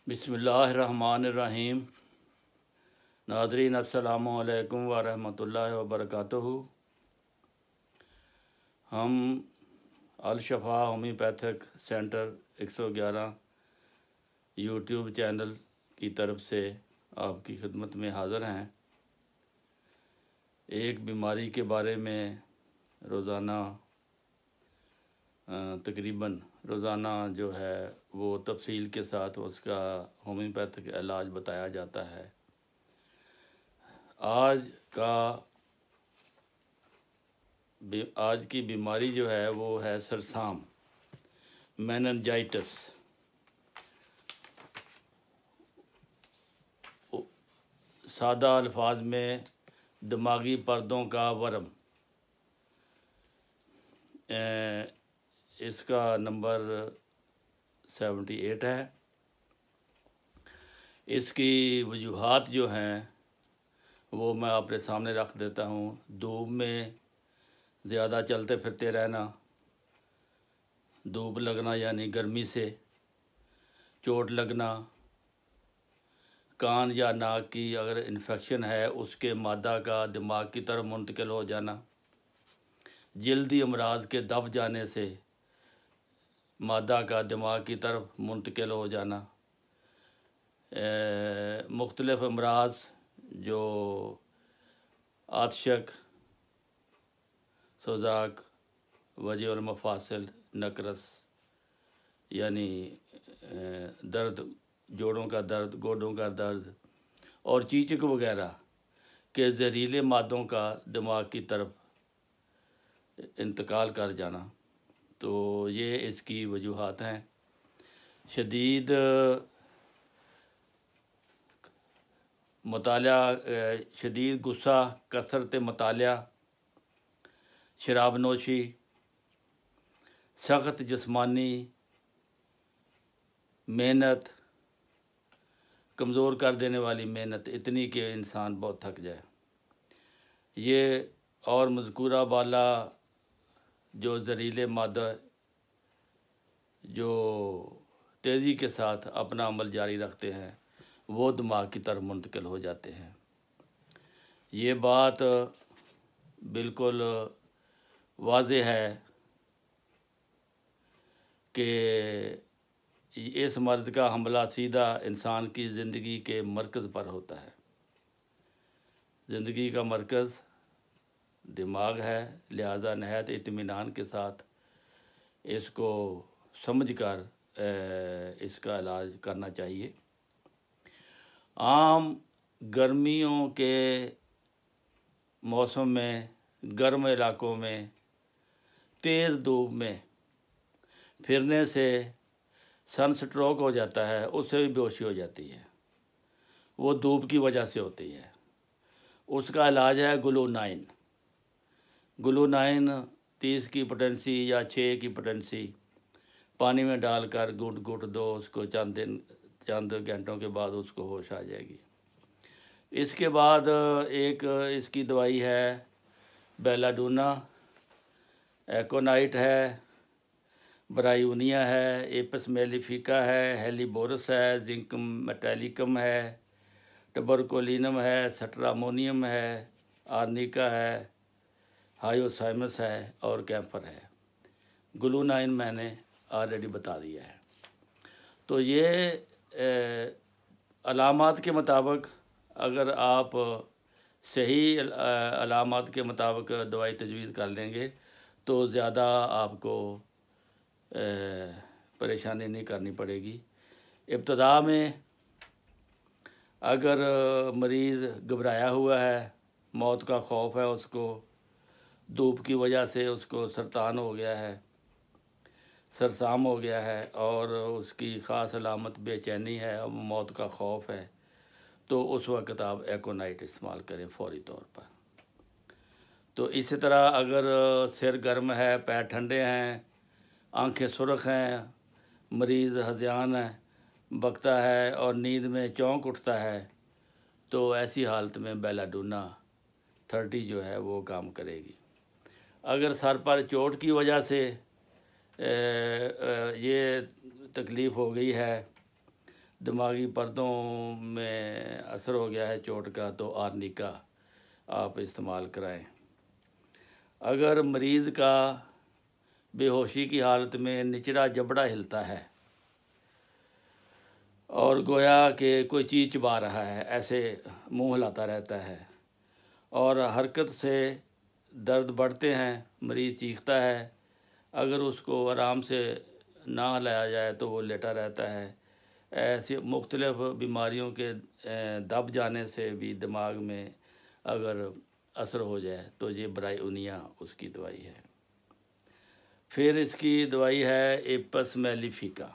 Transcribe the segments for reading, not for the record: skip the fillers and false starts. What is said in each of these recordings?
बिस्मिल्लाहिर्रहमानिर्रहीम। नाज़रीन अस्सलामु अलैकुम व रहमतुल्लाहि व बरकातुहू। हम अल-शफ़ा होम्योपैथिक सेंटर 111 यूट्यूब चैनल की तरफ से आपकी खिदमत में हाज़िर हैं। एक बीमारी के बारे में रोज़ाना तकरीबन रोज़ाना जो है वो तफसील के साथ उसका होम्योपैथिक इलाज बताया जाता है। आज की बीमारी जो है वो है सरसाम, मेनिंजाइटिस। सादा अल्फाज में दिमागी पर्दों का वर्म। इसका नंबर 78 है। इसकी वजूहात जो हैं वो मैं आपके सामने रख देता हूँ। धूप में ज़्यादा चलते फिरते रहना, धूप लगना यानी गर्मी से, चोट लगना, कान या नाक की अगर इन्फेक्शन है उसके मादा का दिमाग की तरफ मुंतकिल हो जाना, जल्दी अमराज के दब जाने से मादा का दिमाग की तरफ मुंतकिल हो जाना, मुख्तलिफ़ अमराज जो आतशक, सोजाक, वजह मफासिल, नकरस यानी दर्द, जोड़ों का दर्द, गोडों का दर्द और चीचक वगैरह के जहरीले मादों का दिमाग की तरफ इंतकाल कर जाना। तो ये इसकी वजूहात हैं। शदीद मुताला, शदीद गुस्सा, कसरत मुताला, शराब नोशी, सख्त जिस्मानी मेहनत, कमज़ोर कर देने वाली मेहनत, इतनी कि इंसान बहुत थक जाए। ये और मज़कूरा वाला जो जहरीले मादा जो तेज़ी के साथ अपना अमल जारी रखते हैं वो दिमाग की तरफ मुंतकिल हो जाते हैं। ये बात बिल्कुल वाज़ेह है कि इस मर्ज़ का हमला सीधा इंसान की ज़िंदगी के मरकज़ पर होता है। ज़िंदगी का मरकज़ दिमाग है, लिहाजा नहायत इत्मीनान के साथ इसको समझकर इसका इलाज करना चाहिए। आम गर्मियों के मौसम में गर्म इलाकों में तेज़ धूप में फिरने से सन स्ट्रोक हो जाता है, उससे भी बेहोशी हो जाती है। वो धूप की वजह से होती है। उसका इलाज है ग्लूनाइन। ग्लूनाइन 30 की पोटेंसी या 6 की पोटेंसी पानी में डालकर घुट घुट दो, उसको चंद घंटों के बाद उसको होश आ जाएगी। इसके बाद एक इसकी दवाई है बेलाडोना, एकोनाइट है, ब्रायूनिया है, एपिस मेलिफिका है, हेलीबोरस है, जिंक मेटालिकम है, टबरकोलिनम है, सट्रामोनियम है, आर्निका है, हायोसाइमस है और कैम्फर है। ग्लूनाइन मैंने ऑलरेडी बता दिया है। तो ये अलामात के मुताबिक अगर आप सही अलामात के मुताबिक दवाई तजवीज़ कर लेंगे तो ज़्यादा आपको परेशानी नहीं करनी पड़ेगी। इब्तदा में अगर मरीज़ घबराया हुआ है, मौत का खौफ है, उसको धूप की वजह से उसको सरतान हो गया है, सरसाम हो गया है और उसकी ख़ास अलामत बेचैनी है और मौत का खौफ है, तो उस वक़्त आप एकोनाइट इस्तेमाल करें फ़ौरी तौर पर। तो इसी तरह अगर सिर गर्म है, पैर ठंडे हैं, आंखें सुर्ख हैं, मरीज़ हज़यान है, बकता है और नींद में चौंक उठता है, तो ऐसी हालत में बेलाडोना 30 जो है वो काम करेगी। अगर सर पर चोट की वजह से ये तकलीफ़ हो गई है, दिमागी पर्दों में असर हो गया है चोट का, तो आर्निका आप इस्तेमाल कराएं। अगर मरीज़ का बेहोशी की हालत में निचला जबड़ा हिलता है और गोया कि कोई चीज़ चबा रहा है, ऐसे मुंह हिलाता रहता है और हरकत से दर्द बढ़ते हैं, मरीज़ चीखता है, अगर उसको आराम से ना हिलाया जाए तो वो लेटा रहता है। ऐसी मुख्तलिफ़ बीमारियों के दब जाने से भी दिमाग में अगर असर हो जाए तो ये ब्रायोनिया उसकी दवाई है। फिर इसकी दवाई है एपस मेलिफिका।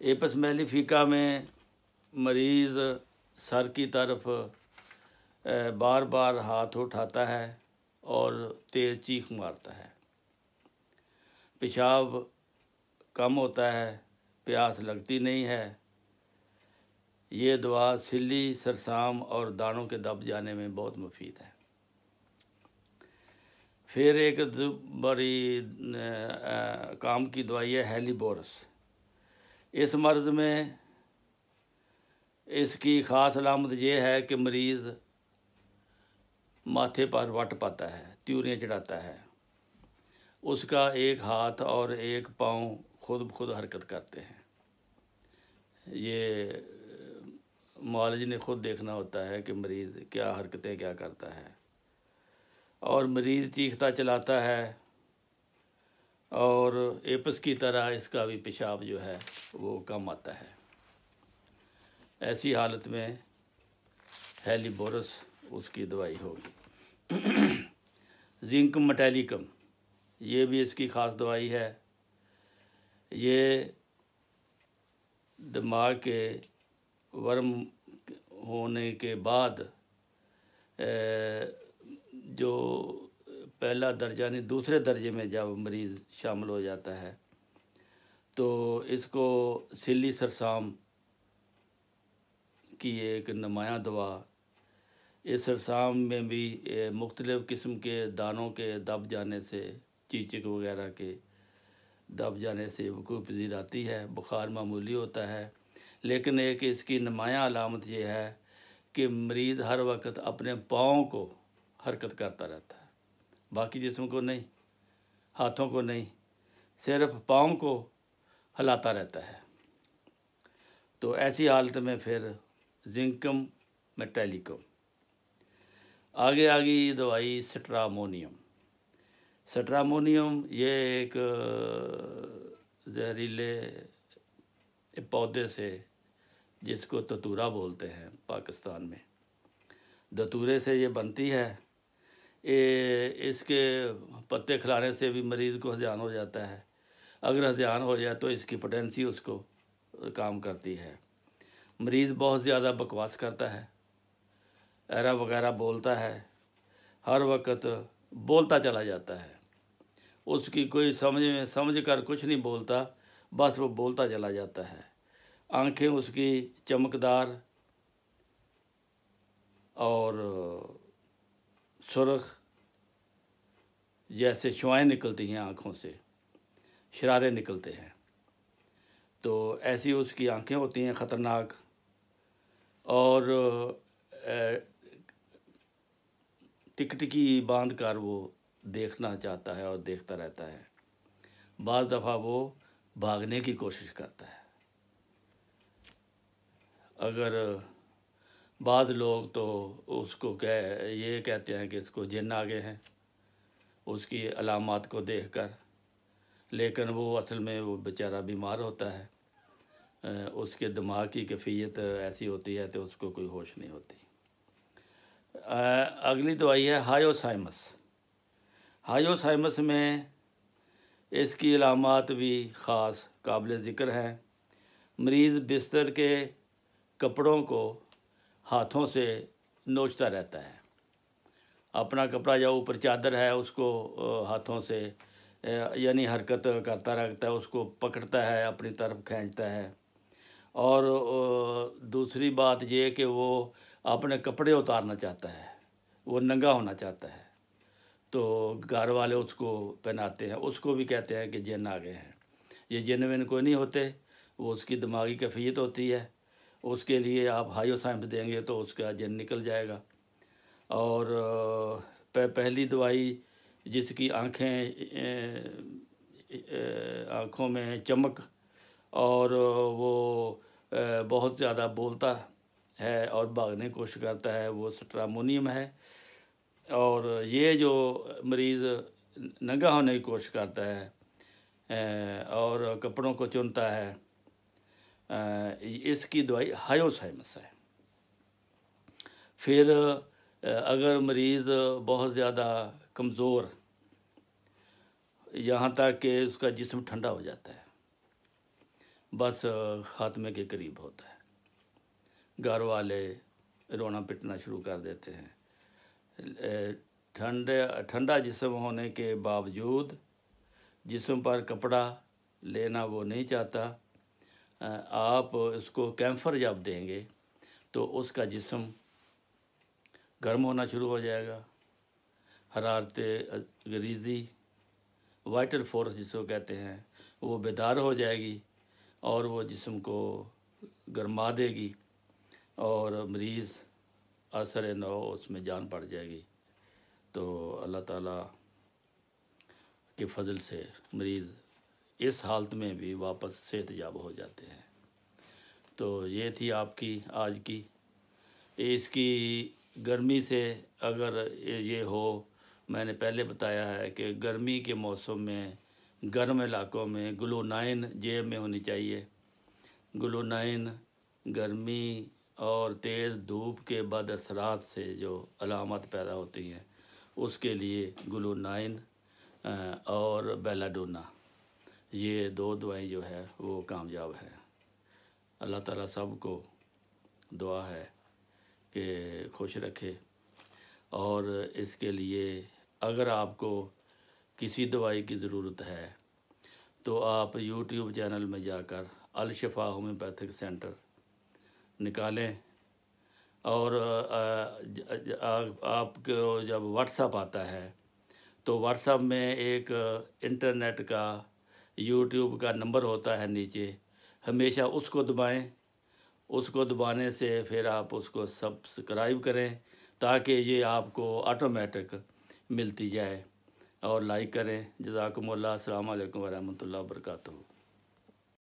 एपस मेलिफिका में मरीज़ सर की तरफ बार बार हाथ उठाता है और तेज़ चीख मारता है, पेशाब कम होता है, प्यास लगती नहीं है। ये दवा सिल्ली, सरसाम और दानों के दब जाने में बहुत मुफीद है। फिर एक बड़ी काम की दवाई है हेलीबोरस। इस मर्ज़ में इसकी ख़ास अलामत ये है कि मरीज़ माथे पर वट पाता है, त्यूरियाँ चढ़ाता है, उसका एक हाथ और एक पाँव खुद ब खुद हरकत करते हैं। ये मुआलिज ने खुद देखना होता है कि मरीज़ क्या हरकतें क्या करता है, और मरीज़ चीखता चलाता है और एपस की तरह इसका भी पेशाब जो है वो कम आता है। ऐसी हालत में हेलीबोरस उसकी दवाई होगी। जिंक मेटालिकम, ये भी इसकी ख़ास दवाई है। ये दिमाग के वर्म होने के बाद जो पहला दर्जा नहीं दूसरे दर्जे में जब मरीज़ शामिल हो जाता है तो इसको सिल्ली सरसाम की एक नुमायाँ दवा, इस सरसाम में भी मुख्तलिफ़ किस्म के दानों के दब जाने से, चीचक वगैरह के दब जाने से वक़ूफ़ पज़ीर आती है। बुखार मामूली होता है, लेकिन एक इसकी नुमायाँ अलामत ये है कि मरीज़ हर वक्त अपने पाँव को हरकत करता रहता है, बाकी जिस्म को नहीं, हाथों को नहीं, सिर्फ पाँव को हिलाता रहता है। तो ऐसी हालत में फिर जिंकम मेटालिकम। आगे आगे दवाई स्ट्रामोनियम। स्ट्रामोनियम ये एक जहरीले पौधे से, जिसको दतूरा बोलते हैं पाकिस्तान में, दतूरे से ये बनती है। इसके पत्ते खिलाने से भी मरीज़ को हज़ान हो जाता है। अगर हज़ान हो जाए तो इसकी पोटेंसी उसको काम करती है। मरीज़ बहुत ज़्यादा बकवास करता है, एरा वगैरह बोलता है, हर वक्त बोलता चला जाता है, उसकी कोई समझ कर कुछ नहीं बोलता, बस वो बोलता चला जाता है। आंखें उसकी चमकदार और सुर्ख, जैसे शुआएं निकलती हैं आँखों से, शरारे निकलते हैं, तो ऐसी उसकी आंखें होती हैं ख़तरनाक। और टिकटिकी बांध कर वो देखना चाहता है और देखता रहता है। बाज़ दफ़ा वो भागने की कोशिश करता है। अगर बाद लोग तो उसको ये कहते हैं कि इसको जिन्न आ गए हैं उसकी अलामात को देखकर, लेकिन वो असल में वो बेचारा बीमार होता है, उसके दिमाग की कैफियत ऐसी होती है तो उसको कोई होश नहीं होती। अगली दवाई है हायोसाइमस। हायोसाइमस में इसकी अलामात भी ख़ास काबिल ज़िक्र हैं। मरीज़ बिस्तर के कपड़ों को हाथों से नोचता रहता है, अपना कपड़ा या ऊपर चादर है उसको हाथों से यानी हरकत करता रहता है, उसको पकड़ता है, अपनी तरफ खींचता है। और दूसरी बात ये कि वो अपने कपड़े उतारना चाहता है, वो नंगा होना चाहता है, तो घर वाले उसको पहनाते हैं, उसको भी कहते हैं कि जिन्न आ गए हैं। ये जिन्न विन्न कोई नहीं होते, वो उसकी दिमागी कैफियत होती है। उसके लिए आप हायोसाइम्स देंगे तो उसका जन निकल जाएगा। और पहली दवाई जिसकी आँखों में चमक और वो बहुत ज़्यादा बोलता है और भागने की कोशिश करता है, वो स्ट्रामोनियम है। और ये जो मरीज़ नंगा होने की कोशिश करता है और कपड़ों को चुनता है, इसकी दवाई हायोसाइमस है। फिर अगर मरीज़ बहुत ज़्यादा कमज़ोर, यहाँ तक कि उसका जिस्म ठंडा हो जाता है, बस ख़ात्मे के करीब होता है, घर वाले रोना पिटना शुरू कर देते हैं। ठंडा जिस्म होने के बावजूद जिस्म पर कपड़ा लेना वो नहीं चाहता। आप उसको कैम्फर जब देंगे तो उसका जिस्म गर्म होना शुरू हो जाएगा। हरारत गरीज़ी, वाइटल फोर्स जिसको कहते हैं, वो बेदार हो जाएगी और वो जिस्म को गरमा देगी और मरीज़ असर नौ उसमें जान पड़ जाएगी। तो अल्लाह ताला के फजल से मरीज़ इस हालत में भी वापस सेहतयाब हो जाते हैं। तो ये थी आपकी आज की। इसकी गर्मी से अगर ये हो, मैंने पहले बताया है कि गर्मी के मौसम में गर्म इलाकों में ग्लूनाइन जेब में होनी चाहिए। ग्लूनाइन गर्मी और तेज़ धूप के बाद असरात से जो अलामत पैदा होती हैं उसके लिए ग्लूनाइन और बेलाडोना, ये 2 दवाएं जो है वो कामयाब है। अल्लाह ताला सबको दुआ है कि खुश रखे। और इसके लिए अगर आपको किसी दवाई की ज़रूरत है तो आप यूट्यूब चैनल में जाकर अल शिफा होम्योपैथिक सेंटर निकालें और आपको जब व्हाट्सएप आता है तो व्हाट्सएप में एक इंटरनेट का यूट्यूब का नंबर होता है नीचे, हमेशा उसको दबाएं। उसको दबाने से फिर आप उसको सब्सक्राइब करें ताकि ये आपको ऑटोमेटिक मिलती जाए। और लाइक करें। जज़ाकुमुल्लाह। अस्सलामु अलैकुम वरहमतुल्लाहि वबरकातुहू।